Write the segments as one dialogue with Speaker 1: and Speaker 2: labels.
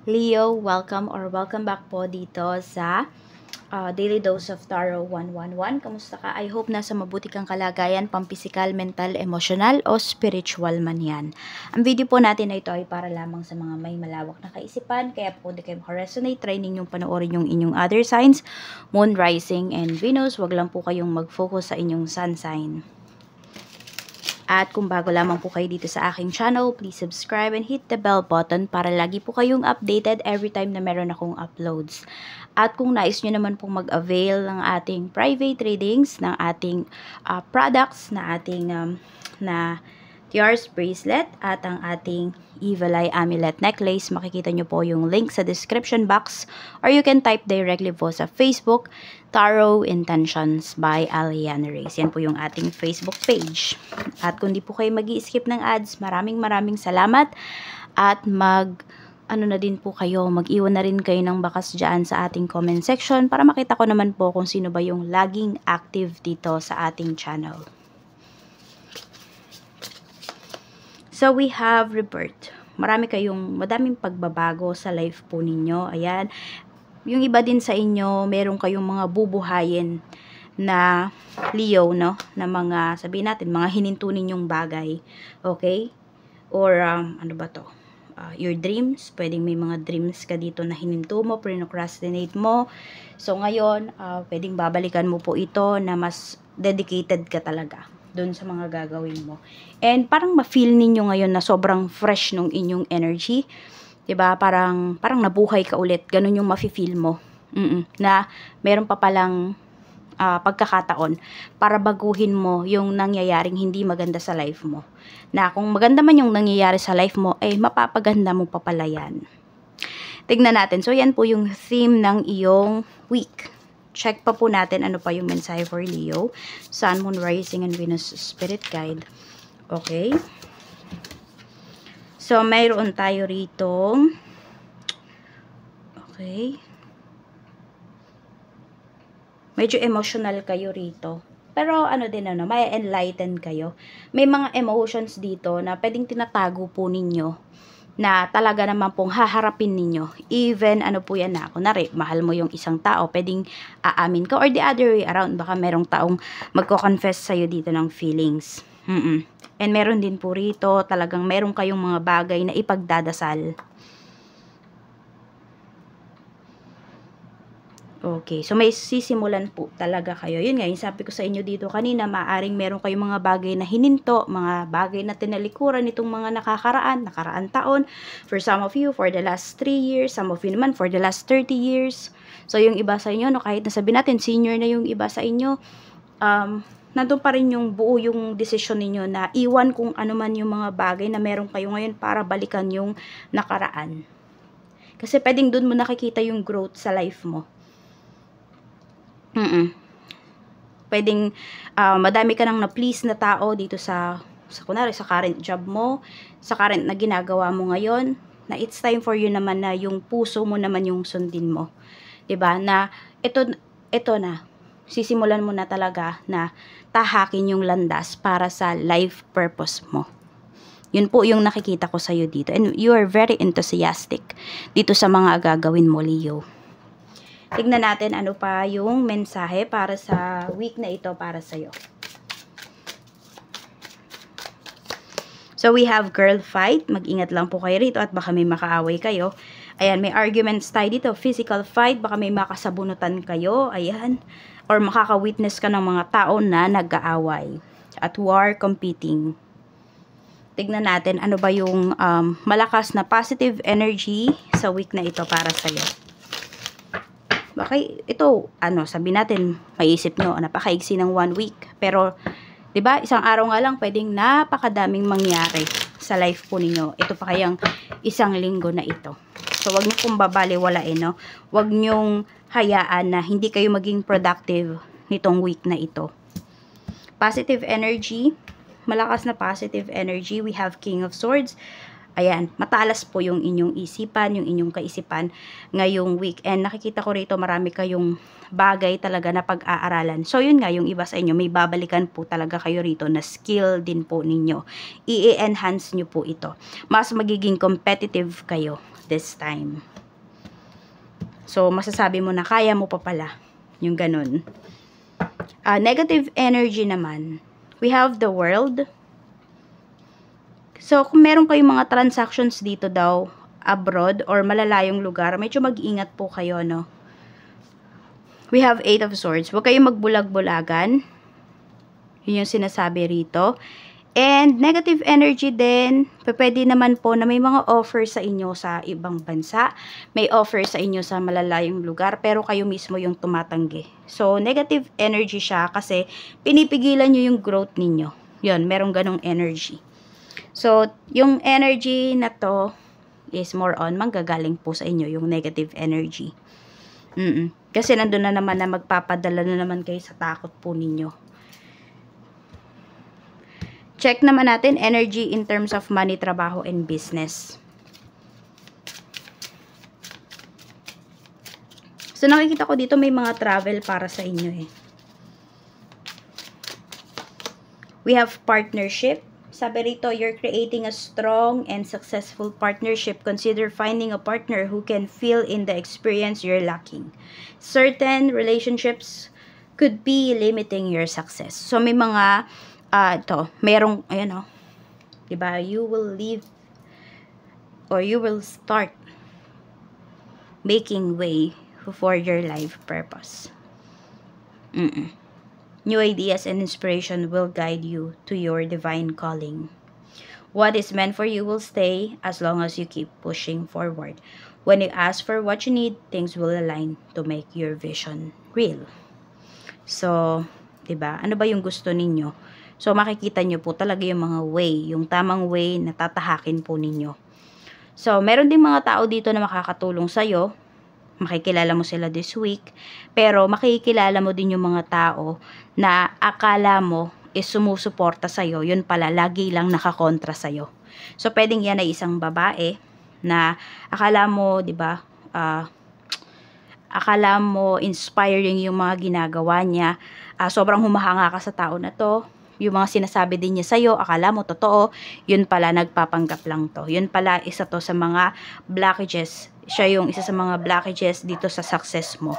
Speaker 1: Leo, welcome back po dito sa Daily Dose of Tarot 111. Kamusta ka? I hope nasa mabuti kang kalagayan, pampisikal, mental, emotional, o spiritual man yan. Ang video po natin na ito ay para lamang sa mga may malawak na kaisipan, kaya po di kayo makaresonate, try ninyong panoorin yung inyong other signs, Moon, Rising, and Venus. Wag lang po kayong mag-focus sa inyong sun sign. At kung bago lamang po kayo dito sa aking channel, please subscribe and hit the bell button para lagi po kayong updated every time na meron akong uploads. At kung nais nyo naman pong mag-avail ng ating private readings, ng ating products, na ating na Tiara's bracelet at ang ating Evil Eye Amulet necklace, makikita nyo po yung link sa description box or you can type directly po sa Facebook, Tarot Intentions by Aliana Reyes. Yan po yung ating Facebook page. At kung di po kayo mag-i-skip ng ads, maraming salamat at ano na din po kayo, mag-iwan na rin kayo ng bakas dyan sa ating comment section para makita ko naman po kung sino ba yung laging active dito sa ating channel. So, we have rebirth. Madaming pagbabago sa life po ninyo. Ayan. Yung iba din sa inyo, meron kayong mga bubuhayin na Leo, no? Na mga, sabihin natin, mga hininto ninyong bagay. Okay? Or, ano ba to? Your dreams. Pwedeng may mga dreams ka dito na hininto mo, procrastinate mo. So, ngayon, pwedeng babalikan mo po ito na mas dedicated ka talaga doon sa mga gagawin mo. And parang ma-feel ninyo ngayon na sobrang fresh nung inyong energy. 'Di ba? Parang nabuhay ka ulit. Ganun yung mafi-feel mo. Na meron pa palang pagkakataon para baguhin mo yung nangyayaring hindi maganda sa life mo. Na kung maganda man yung nangyayari sa life mo, mapapaganda mo pa pala yan. Tignan natin. So, yan po yung theme ng iyong week. Check pa po natin ano pa yung mensahe for Leo. Sun, Moon, Rising, and Venus Spirit Guide. Okay. So, mayroon tayo rito. Okay. Medyo emotional kayo rito. Pero ano din, may enlighten kayo. May mga emotions dito na pwedeng tinatago po ninyo na talaga naman pong haharapin ninyo. Even, ano po yan na, kunwari, mahal mo yung isang tao, pwedeng aamin ka, or the other way around, baka merong taong magko-confess sa'yo dito ng feelings. And meron din po rito, talagang meron kayong mga bagay na ipagdadasal. Okay, so may sisimulan po talaga kayo. Yun nga, yung sabi ko sa inyo dito kanina, maaring meron kayong mga bagay na hininto, mga bagay na tinalikuran itong mga nakaraan taon. For some of you, for the last 3 years, some of you naman, for the last 30 years. So, yung iba sa inyo, kahit nasabi natin, senior na yung iba sa inyo, nandun pa rin yung buo yung desisyon ninyo na iwan kung ano man yung mga bagay na meron kayo ngayon para balikan yung nakaraan. Kasi pwedeng dun mo nakikita yung growth sa life mo. Pwedeng madami ka nang na-please na tao dito kunwari sa current job mo, sa current na ginagawa mo ngayon, na it's time for you naman na yung puso mo naman yung sundin mo. 'Di ba? Na ito na sisimulan mo na talaga na tahakin yung landas para sa life purpose mo. Yun po yung nakikita ko sa iyo dito. And you are very enthusiastic dito sa mga gagawin mo, Leo. Tignan natin ano pa yung mensahe para sa week na ito para sa'yo. So, we have girl fight. Mag-ingat lang po kayo rito at baka may makaaway kayo. Ayan, may arguments tayo dito. Physical fight, baka may makasabunutan kayo. Ayan. Or makaka-witness ka ng mga tao na nag-aaway. At war, competing. Tignan natin ano ba yung malakas na positive energy sa week na ito para sa'yo. Baka ito, sabi natin, maiisip nyo, napakaigsi ng 1 week. Pero, 'di ba, isang araw nga lang pwedeng napakadaming mangyari sa life po ninyo. Ito pa kayang isang linggo na ito. So, wag niyo pong babaliwalain, no? Wag niyong hayaan na hindi kayo maging productive nitong week na ito. Positive energy, malakas na positive energy. We have King of Swords. Ayan, matalas po yung inyong isipan, yung inyong kaisipan ngayong weekend. Nakikita ko rito marami kayong bagay talaga na pag-aaralan. So, yun nga, yung iba sa inyo, may babalikan po talaga kayo rito na skill din po ninyo. I-enhance nyo po ito. Mas magiging competitive kayo this time. So, masasabi mo na kaya mo pa pala. Yung ganun. Negative energy naman. We have the world. So, kung meron kayong mga transactions dito daw, abroad or malalayong lugar, medyo mag-ingat po kayo, no? We have 8 of Swords. Huwag kayong magbulag-bulagan. Yun yung sinasabi rito. And negative energy din, pwede naman po na may mga offer sa inyo sa ibang bansa, may offer sa inyo sa malalayong lugar, pero kayo mismo yung tumatanggi. So, negative energy siya kasi pinipigilan nyo yung growth ninyo. Yun, merong ganong energy. So, yung energy na to is more on manggagaling po sa inyo, yung negative energy. Kasi nandun na naman na magpapadala na naman kayo sa takot po ninyo. Check naman natin energy in terms of money, trabaho, and business. So, nakikita ko dito may mga travel para sa inyo eh. We have partnership. Sabi rito, you're creating a strong and successful partnership. Consider finding a partner who can fill in the experience you're lacking. Certain relationships could be limiting your success. So, may mga, merong, ayan o, diba, you will leave, or you will start making way for your life purpose. New ideas and inspiration will guide you to your divine calling. What is meant for you will stay as long as you keep pushing forward. When you ask for what you need, things will align to make your vision real. So, diba? Ano ba yung gusto ninyo? So, makikita nyo po talaga yung mga way, yung tamang way na tatahakin po ninyo. So, meron din mga tao dito na makakatulong sa'yo. Makikilala mo sila this week, pero makikilala mo din yung mga tao na akala mo is sumusuporta sa'yo, yun pala, lagi lang nakakontra sa'yo. So, pwedeng yan ay isang babae na akala mo, di ba, akala mo inspiring yung mga ginagawa niya, sobrang humahanga ka sa tao na to, yung mga sinasabi din niya sa'yo, akala mo totoo, yun pala, nagpapanggap lang to. Yun pala, isa to sa mga blockages. Siya yung isa sa mga blockages dito sa success mo.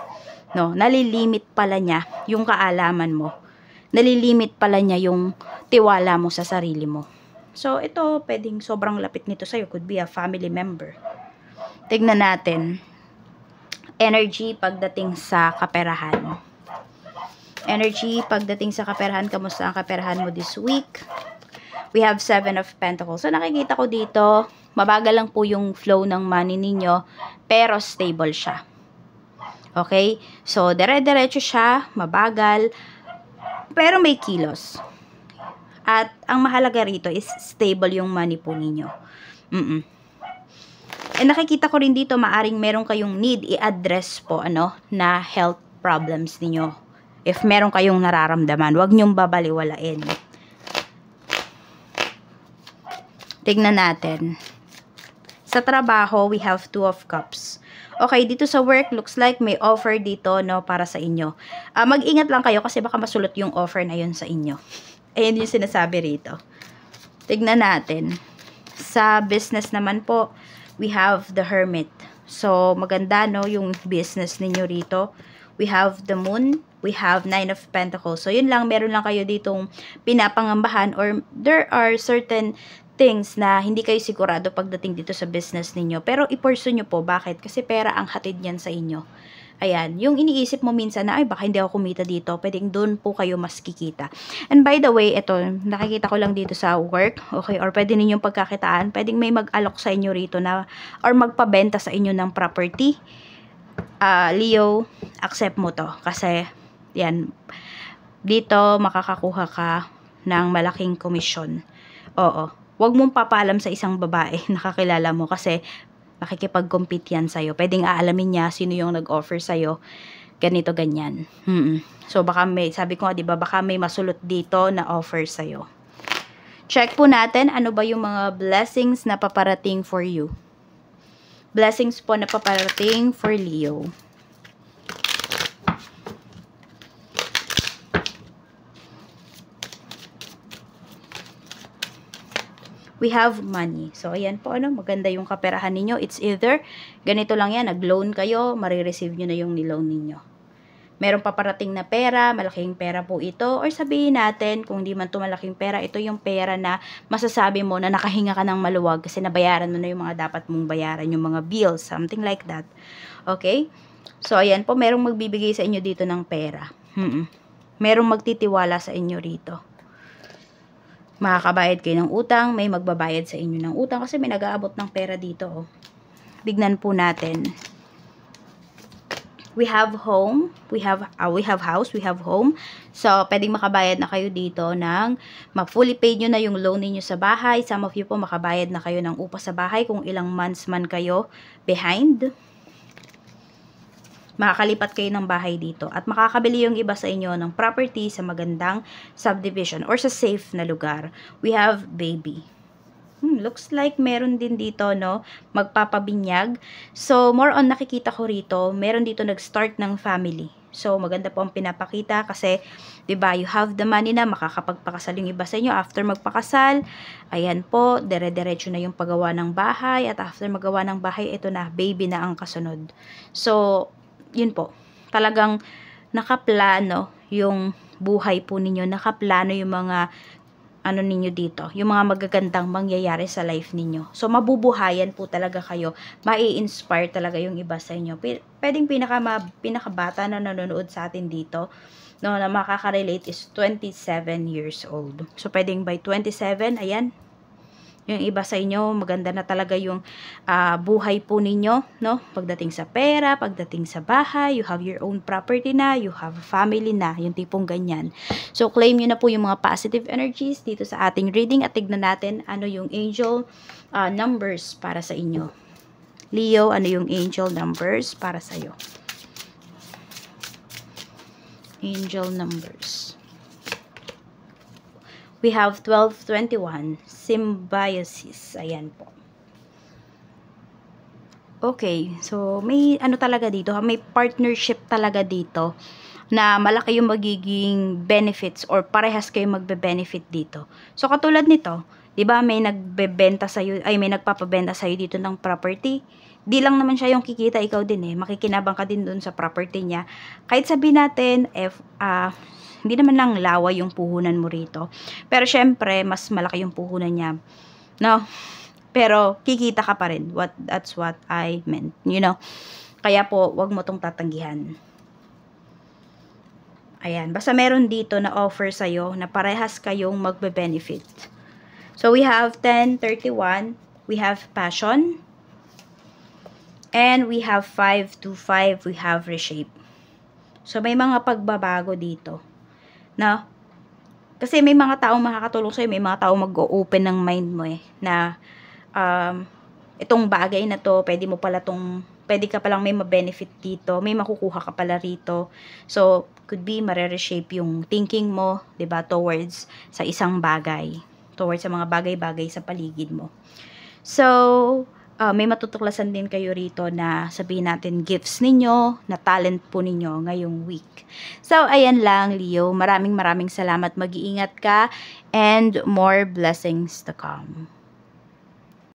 Speaker 1: No, nalilimit pala niya yung kaalaman mo. Nalilimit pala niya yung tiwala mo sa sarili mo. So, ito, pwedeng sobrang lapit nito sa'yo. Could be a family member. Tignan natin. Energy pagdating sa kaperahan. Energy pagdating sa kaperahan. Kamusta ang kaperahan mo this week? We have 7 of Pentacles. So, nakikita ko dito, mabagal lang po yung flow ng money ninyo, pero stable siya. Okay? So, dire-diretso siya, mabagal, pero may kilos. At, ang mahalaga rito is stable yung money po ninyo. And nakikita ko rin dito, maaring meron kayong need i-address po, na health problems ninyo. If meron kayong nararamdaman, huwag nyong babaliwalain. Tignan natin. Sa trabaho, we have 2 of Cups. Okay, dito sa work, looks like may offer dito, para sa inyo. Mag-ingat lang kayo kasi baka masulot yung offer na yun sa inyo. Ayan yung sinasabi rito. Tignan natin. Sa business naman po, we have the Hermit. So, maganda, yung business ninyo rito. We have the Moon. We have 9 of Pentacles. So, yun lang, meron lang kayo ditong pinapangambahan or there are certain things na hindi kayo sigurado pagdating dito sa business ninyo. Pero i-pursue nyo po. Bakit? Kasi pera ang hatid niyan sa inyo. Ayan. Yung iniisip mo minsan na, ay baka hindi ako kumita dito. Pwedeng doon po kayo mas kikita. And by the way, ito, nakikita ko lang dito sa work. Okay? Or pwede ninyong pagkakitaan. Pwedeng may mag-alok sa inyo rito na, or magpabenta sa inyo ng property. Leo, accept mo to. Kasi, yan, dito makakakuha ka ng malaking komisyon. Oo. Huwag mong papalam sa isang babae na kakilala mo kasi makikipag-compete yan sa'yo. Pwedeng aalamin niya sino yung nag-offer sa'yo. Ganito, ganyan. So, baka may, sabi ko nga, diba, baka may masulot dito na offer sa'yo. check po natin ano ba yung mga blessings na paparating for you. Blessings po na paparating for Leo. We have money. So, ayan po, maganda yung kaperahan ninyo. It's either, ganito lang yan, nag-loan kayo, marireceive nyo na yung niloan ninyo. Meron paparating na pera, malaking pera po ito, or sabihin natin, kung di man ito malaking pera, ito yung pera na masasabi mo na nakahinga ka ng maluwag kasi nabayaran mo na yung mga dapat mong bayaran, yung mga bills, something like that. Okay? So, ayan po, merong magbibigay sa inyo dito ng pera. Merong magtitiwala sa inyo rito. Makakabayad kayo ng utang, may magbabayad sa inyo ng utang kasi may nag-aabot ng pera dito. Oh. Tignan po natin. We have home, we have house, we have home. So, pwedeng makabayad na kayo dito ng fully paid nyo na yung loan niyo sa bahay. Some of you po makabayad na kayo ng upa sa bahay kung ilang months man kayo behind. Makakalipat kayo ng bahay dito at makakabili yung iba sa inyo ng property sa magandang subdivision or sa safe na lugar. We have baby. Looks like meron din dito, no? Magpapabinyag. So, more on nakikita ko rito, meron dito nag-start ng family. So, maganda po ang pinapakita kasi, 'di ba, you have the money na makakapagpakasal yung iba sa inyo after magpakasal. Ayan po, dire-diretso na yung paggawa ng bahay at after magawa ng bahay, ito na, baby na ang kasunod. So, yun po, talagang nakaplano yung buhay po ninyo, nakaplano yung mga ninyo dito, yung mga magagandang mangyayari sa life ninyo. So, mabubuhayan po talaga kayo, mai-inspire talaga yung iba sa inyo. Pwedeng pinakabata na nanonood sa atin dito, no, na makaka-relate is 27 years old. So, pwedeng by 27, ayan, yung iba sa inyo, maganda na talaga yung buhay po ninyo, no? Pagdating sa pera, pagdating sa bahay, you have your own property na, you have a family na, yung tipong ganyan. So, claim nyo na po yung mga positive energies dito sa ating reading at tignan natin ano yung angel numbers para sa inyo. Leo, ano yung angel numbers para sa iyo? Angel numbers. We have 1221, symbiosis. Ayan po. Okay, so may ano talaga dito, may partnership talaga dito na malaki yung magiging benefits or parehas kayo magbe-benefit dito. So katulad nito, 'di ba, may nagbebenta sa iyo, ay may nagpapabenta sa iyo dito ng property. Di lang naman siya yung kikita, ikaw din makikinabang ka din doon sa property niya. Kahit sabihin natin hindi naman lang lawa yung puhunan mo rito. Pero syempre, mas malaki yung puhunan niya. No? Pero kikita ka pa rin. That's what I meant. You know? Kaya po, wag mo tong tatanggihan. Ayan. Basta meron dito na offer sa'yo na parehas kayong magbe-benefit. So, we have 1031. We have passion. And we have 525. We have reshape. So, may mga pagbabago dito. No? Kasi may mga taong makakatulong sa'yo, may mga taong mag-open ng mind mo na itong bagay na to, pwede ka palang may ma-benefit dito, may makukuha ka pala rito. So, could be mare-reshape yung thinking mo, 'di ba, towards sa isang bagay, towards sa mga bagay-bagay sa paligid mo. So, may matutuklasan din kayo rito na sabihin natin gifts ninyo, na talent po ninyo ngayong week. So, ayan lang, Leo. Maraming salamat. Mag-iingat ka and more blessings to come.